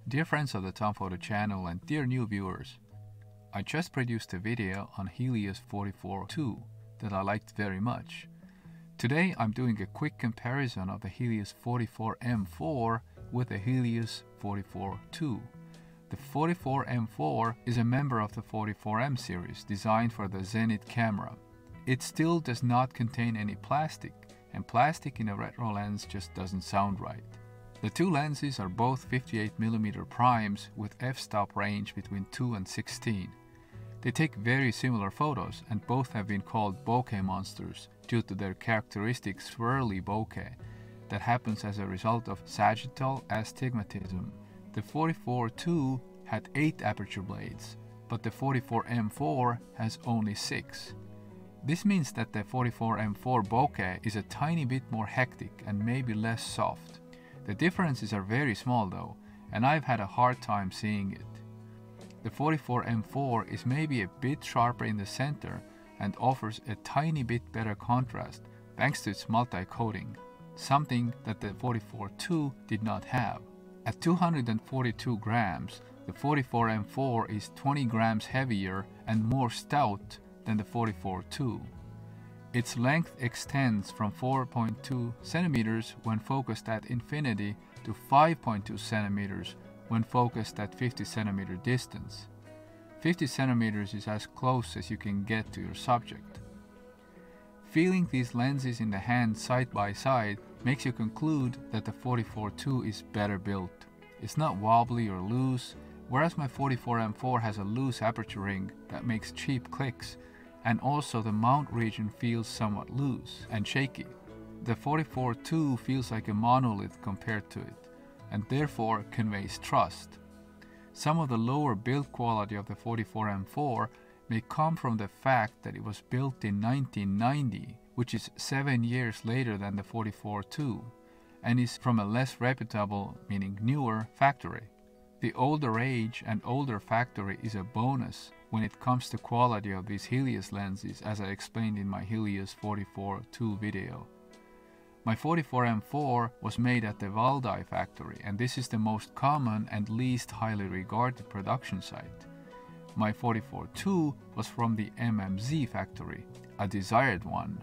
Dear friends of the Tom Photo channel and dear new viewers, I just produced a video on Helios 44M-2 that I liked very much. Today I'm doing a quick comparison of the Helios 44M-4 with the Helios 44M-2. The 44M-4 is a member of the 44M series designed for the Zenit camera. It still does not contain any plastic, and plastic in a retro lens just doesn't sound right. The two lenses are both 58mm primes with f-stop range between 2 and 16. They take very similar photos and both have been called bokeh monsters due to their characteristic swirly bokeh that happens as a result of sagittal astigmatism. The 44M-2 had 8 aperture blades, but the 44M-4 has only 6. This means that the 44M-4 bokeh is a tiny bit more hectic and maybe less soft. The differences are very small though, and I've had a hard time seeing it. The 44M-4 is maybe a bit sharper in the center and offers a tiny bit better contrast thanks to its multi-coating, something that the 44M-2 did not have. At 242 grams, the 44M-4 is 20 grams heavier and more stout than the 44M-2. Its length extends from 4.2 centimeters when focused at infinity to 5.2 centimeters when focused at 50 centimeter distance. 50 centimeters is as close as you can get to your subject. Feeling these lenses in the hand side by side makes you conclude that the 44M-2 is better built. It's not wobbly or loose, whereas my 44M-4 has a loose aperture ring that makes cheap clicks, and also the mount region feels somewhat loose and shaky. The 44M-2 feels like a monolith compared to it, and therefore conveys trust. Some of the lower build quality of the 44M-4 may come from the fact that it was built in 1990, which is 7 years later than the 44M-2, and is from a less reputable, meaning newer, factory. The older age and older factory is a bonus when it comes to quality of these Helios lenses, as I explained in my Helios 44M-2 video. My 44M-4 was made at the Valdai factory, and this is the most common and least highly regarded production site. My 44M-2 was from the MMZ factory, a desired one.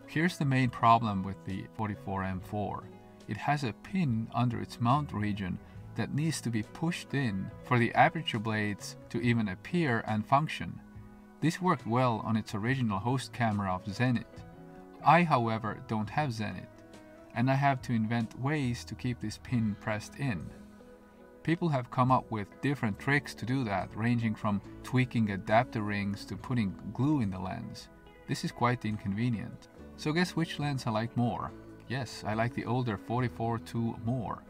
Here's the main problem with the 44M-4. It has a pin under its mount region that needs to be pushed in for the aperture blades to even appear and function. This worked well on its original host camera of Zenit. I, however, don't have Zenit, and I have to invent ways to keep this pin pressed in. People have come up with different tricks to do that, ranging from tweaking adapter rings to putting glue in the lens. This is quite inconvenient. So guess which lens I like more? Yes, I like the older 44M-2 more.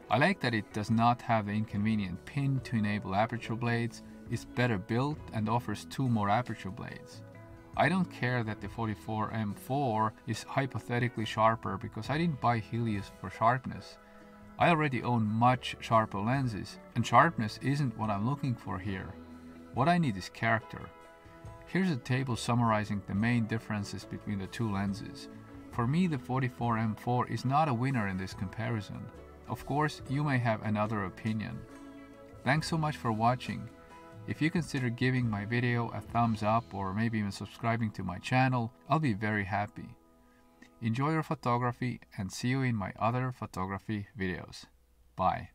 I like that it does not have the inconvenient pin to enable aperture blades, is better built and offers 2 more aperture blades. I don't care that the 44M-4 is hypothetically sharper because I didn't buy Helios for sharpness. I already own much sharper lenses, and sharpness isn't what I'm looking for here. What I need is character. Here's a table summarizing the main differences between the two lenses. For me, the 44M-4 is not a winner in this comparison. Of course, you may have another opinion. Thanks so much for watching. If you consider giving my video a thumbs up or maybe even subscribing to my channel, I'll be very happy. Enjoy your photography and see you in my other photography videos. Bye.